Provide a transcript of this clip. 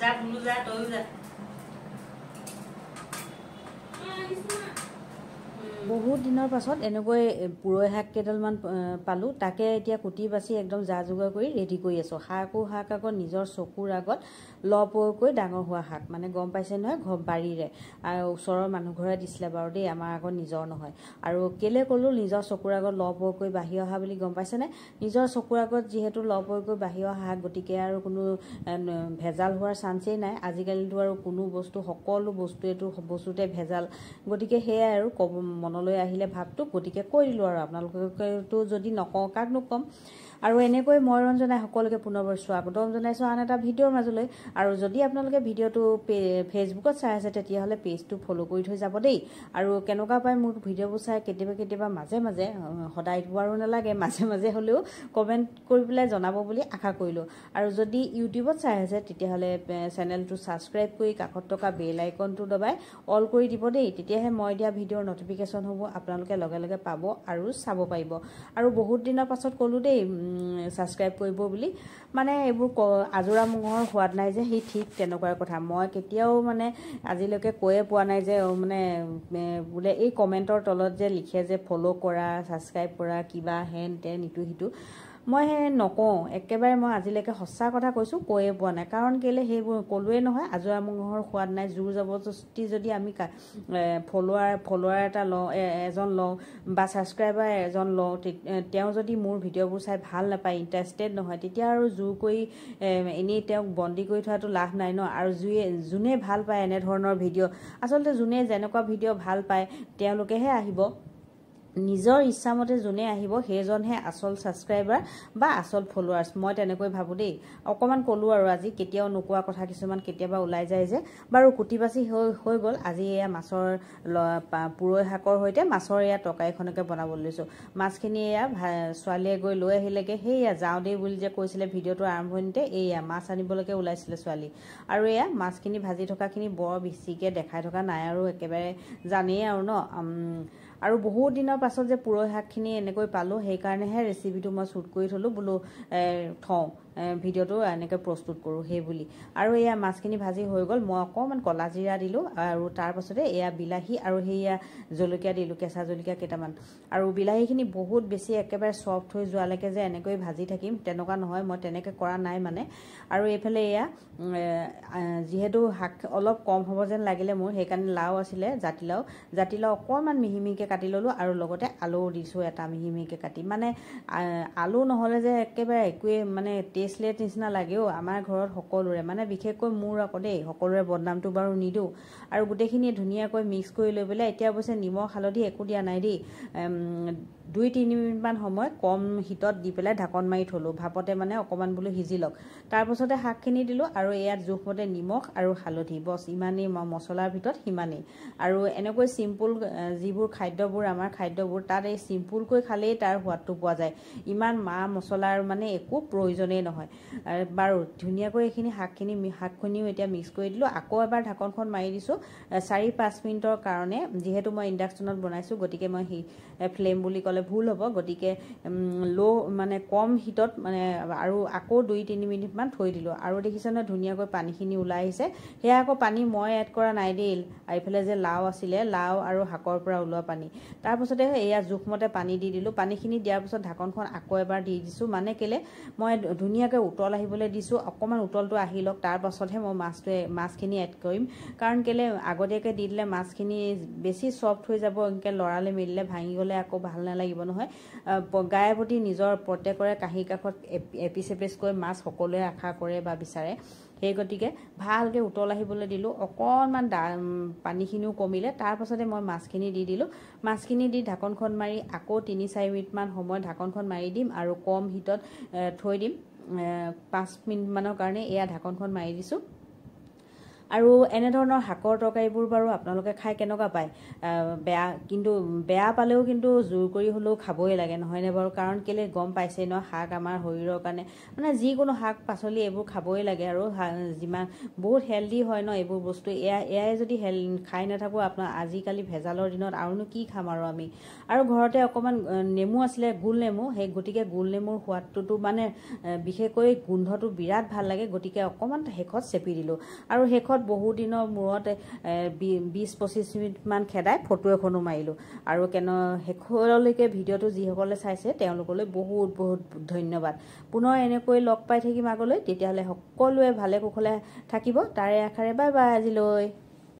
যা বুলু যা তয়ো যা বহুত দিনৰ পাছত এনেকৈ পুৰৈ শাক কেইডালমান পালোঁ তাকে এতিয়া কুটি বাছি একদম যা যোগাৰ কৰি ৰেডি কৰি আছোঁ শাক আকৌ নিজৰ চকুৰ আগত লহপহকৈ ডাঙৰ হোৱা শাক মানে গম পাইছে নহয় বাৰীৰে আৰু ওচৰৰ মানুহ ঘৰে দিছিলে বাৰু দেই আমাৰ আগত নিজৰ নহয় আৰু কেলে ক'লোঁ নিজৰ চকুৰ আগত লহপহকৈ বাঢ়ি অহা বুলি গম পাইছেনে নিজৰ চকুৰ আগত যিহেতু লহপহকৈ বাঢ়ি অহা শাক গতিকে আৰু কোনো ভেজাল হোৱাৰ চান্সেই নাই আজিকালিতো আৰু কোনো বস্তু সকলো বস্তুতে ভেজাল গতিকে সেয়াই আৰু মনলৈ আহিলে ভাবটো গতিকে কৈ দিলোঁ আৰু আপোনালোকেতো যদি নকওঁ কাকনো ক'ম আৰু এনেকৈ মই ৰঞ্জনাই সকলোকে পুনৰবাৰ স্বাগতম জনাইছোঁ আন এটা ভিডিঅ'ৰ মাজলৈ আৰু যদি আপোনালোকে ভিডিঅ'টো ফেচবুকত চাই আছে তেতিয়াহ'লে পেজটো ফ'ল' কৰি থৈ যাব দেই আৰু কেনেকুৱা পায় মোৰ ভিডিঅ'বোৰ চাই কেতিয়াবা মাজে মাজে সদায় আৰু নালাগে মাজে মাজে হ'লেও কমেণ্ট কৰি পেলাই জনাব বুলি আশা কৰিলোঁ আৰু যদি ইউটিউবত চাই আছে তেতিয়াহ'লে চেনেলটো ছাবস্ক্ৰাইব কৰি কাষত থকা বেল আইকনটো দবাই অল কৰি দিব দেই তেতিয়াহে মই দিয়া ভিডিঅ'ৰ নটিফিকেশ্যন হ'ব আপোনালোকে লগে লগে পাব আৰু চাব পাৰিব আৰু বহুত দিনৰ পাছত ক'লোঁ দেই ছাবস্ক্ৰাইব কৰিব বুলি মানে এইবোৰ আজোৰা মঙহৰ সোৱাদ নাই যে সেই ঠিক তেনেকুৱা কথা মই কেতিয়াও মানে আজিলৈকে কৈয়ে পোৱা নাই যে মানে বোলে এই কমেণ্টৰ তলত যে লিখে যে ফ'ল' কৰা ছাবস্ক্ৰাইব কৰা কিবা হেন তেন ইটো সিটো মই নকওঁ একেবাৰে মই আজিলৈকে সঁচা কথা কৈছোঁ কৈয়ে পোৱা নাই কাৰণ কেলৈ সেইবোৰ ক'লোৱে নহয় আজোৰা মঙহৰ সোৱাদ নাই জোৰ জবৰদস্তি যদি আমি ফলোৱাৰ এটা লওঁ এজন লওঁ বা ছাবস্ক্ৰাইবাৰ এজন লওঁ তেওঁ যদি মোৰ ভিডিঅ'বোৰ চাই ভাল নাপায় ইণ্টাৰেষ্টেড নহয় তেতিয়া আৰু জোৰ কৰি এনেই তেওঁক বন্দী কৰি থোৱাটো লাভ নাই ন আৰু যোনে ভাল পায় এনেধৰণৰ ভিডিঅ' আচলতে যোনে যেনেকুৱা ভিডিঅ' ভাল পায় তেওঁলোকেহে আহিব নিজৰ ইচ্ছামতে যোনে আহিব সেইজনহে আচল ছাবস্ক্ৰাইবাৰ বা আচল ফলোৱাৰ্ছ মই তেনেকৈ ভাবোঁ দেই অকণমান ক'লোঁ আৰু আজি কেতিয়াও নোকোৱা কথা কিছুমান কেতিয়াবা ওলাই যায় যে বাৰু কুটি বাছি হৈ গ'ল আজি এয়া মাছৰ পুৰৈ শাকৰ সৈতে মাছৰ এয়া তৰকাৰীখনকে বনাবলৈ লৈছোঁ মাছখিনি এয়া ছোৱালীয়ে গৈ লৈ আহিলেগৈ সেয়া যাওঁ দেই বুলি যে কৈছিলে ভিডিঅ'টোৰ আৰম্ভণিতে এয়া মাছ আনিবলৈকে ওলাইছিলে ছোৱালী আৰু এয়া মাছখিনি ভাজি থকাখিনি বৰ বেছিকৈ দেখাই থকা নাই আৰু একেবাৰে জানেই আৰু ন আৰু বহুত দিনৰ পাছত যে পুৰৈ শাকখিনি এনেকৈ পালোঁ সেইকাৰণেহে ৰেচিপিটো মই শ্বুট কৰি থ'লোঁ বোলো থওঁ ভিডিঅ'টো এনেকৈ প্ৰস্তুত কৰোঁ সেই বুলি আৰু এয়া মাছখিনি ভাজি হৈ গ'ল মই অকণমান ক'লা জিৰা দিলোঁ আৰু তাৰপাছতে এয়া বিলাহী আৰু সেয়া জলকীয়া দিলোঁ কেঁচা জলকীয়া কেইটামান আৰু বিলাহীখিনি বহুত বেছি একেবাৰে ছফ্ট হৈ যোৱালৈকে যে এনেকৈ ভাজি থাকিম তেনেকুৱা নহয় মই তেনেকৈ কৰা নাই মানে আৰু এইফালে এয়া যিহেতু শাক অলপ কম হ'ব যেন লাগিলে মোৰ সেইকাৰণে লাও আছিলে জাতিলাও অকণমান মিহি মিহিকৈ কাটি ল'লোঁ আৰু লগতে আলুও দিছোঁ এটা মিহি মিহিকৈ কাটি মানে আলু নহ'লে যে একেবাৰে একোৱে মানে টেষ্টলেছ নিচিনা লাগেও আমাৰ ঘৰত সকলোৰে মানে বিশেষকৈ মোৰ আকৌ দেই সকলোৰে বদনামটো বাৰু নিদিওঁ আৰু গোটেইখিনি ধুনীয়াকৈ মিক্স কৰি লৈ পেলাই এতিয়া অৱশ্যে নিমখ হালধি একো দিয়া নাই দেই 2-3 মিনিটমান সময় কম হিটত দি পেলাই ঢাকন মাৰি থ'লোঁ ভাপতে মানে অকণমান বোলো সিজি লওক তাৰপাছতে শাকখিনি দিলোঁ আৰু ইয়াত জোখমতে নিমখ আৰু হালধি বছ ইমানেই মছলাৰ ভিতৰত সিমানেই আৰু এনেকৈ চিম্পুল যিবোৰ খাদ্যবোৰ আমাৰ খাদ্যবোৰ তাত এই চিম্পুলকৈ খালেই তাৰ সোৱাদটো পোৱা যায় ইমান মা মছলাৰ মানে একো প্ৰয়োজনেই নহয় বাৰু ধুনীয়াকৈ এইখিনি শাকখিনিও এতিয়া মিক্স কৰি দিলোঁ আকৌ এবাৰ ঢাকনখন মাৰি দিছোঁ 4-5 মিনিটৰ কাৰণে যিহেতু মই ইণ্ডাকশ্যনত বনাইছোঁ গতিকে মই ফ্লেম বুলি ক'লে ভুল হ'ব গতিকে মানে কম হিটত মানে আৰু আকৌ 2-3 মিনিটমান থৈ দিলোঁ আৰু দেখিছেনে ধুনীয়াকৈ পানীখিনি ওলাই আহিছে সেয়া আকৌ পানী মই এড কৰা নাই দেই এইফালে যে লাও আছিলে লাও আৰু শাকৰ পৰা ওলোৱা পানী তাৰপাছতে এয়া জোখমতে পানী দি দিলোঁ পানীখিনি দিয়াৰ পিছত ঢাকনখন আকৌ এবাৰ দি দিছোঁ মানে কেলে মই ধুনীয়াকৈ উতল আহিবলৈ দিছোঁ অকণমান উতলটো আহি লওক তাৰপাছতহে মই মাছখিনি এড কৰিম কাৰণ কেলে আগতীয়াকৈ দি দিলে মাছখিনি বেছি ছফ্ট হৈ যাব এনেকৈ লৰালে মেলিলে ভাঙি গ'লে আকৌ ভাল নালাগিব নহয় গায়ে প্ৰতি নিজৰ প্ৰত্যেকৰে কাঁহীৰ কাষত এপিচ এপিচকৈ মাছ সকলোৱে আশা কৰে বা বিচাৰে সেই গতিকে ভালকৈ উতল আহিবলৈ দিলোঁ অকণমান পানীখিনিও কমিলে তাৰপাছতে মই মাছখিনি দি দিলোঁ মাছখিনি দি ঢাকনখন মাৰি আকৌ 3-4 মিনিটমান সময় ঢাকনখন মাৰি দিম আৰু কম হিটত থৈ দিম 5 মিনিটমানৰ কাৰণে এয়া ঢাকনখন মাৰি দিছোঁ আৰু এনেধৰণৰ শাকৰ তৰকাৰীবোৰ বাৰু আপোনালোকে খাই কেনেকুৱা পায় বেয়া কিন্তু বেয়া পালেও কিন্তু জোৰ কৰি হ'লেও খাবই লাগে নহয়নে বাৰু কাৰণ কেলৈ গম পাইছেই ন শাক আমাৰ শৰীৰৰ কাৰণে মানে যিকোনো শাক পাচলি এইবোৰ খাবই লাগে আৰু যিমান বহুত হেল্ডি হয় ন এইবোৰ বস্তু এয়াই যদি খাই নাথাকোঁ আপোনাৰ আজিকালি ভেজালৰ দিনত আৰুনো কি খাম আৰু আমি আৰু ঘৰতে অকণমান নেমু আছিলে গোল নেমু সেই গতিকে গোল নেমুৰ সোৱাদটোতো মানে বিশেষকৈ গোন্ধটো বিৰাট ভাল লাগে গতিকে অকণমান শেষত চেপি দিলোঁ আৰু শেষত বহু দিনৰ মূৰত 20-25 মিনিটমান খেদাই ফটো এখনো মাৰিলোঁ আৰু শেষলৈকে ভিডিঅ'টো যিসকলে চাইছে তেওঁলোকলৈ বহুত বহুত ধন্যবাদ পুনৰ এনেকৈ লগ পাই থাকিম আগলৈ তেতিয়াহ'লে সকলোৱে ভালে কুশলে থাকিব তাৰে আশাৰে বাই বাই আজিলৈ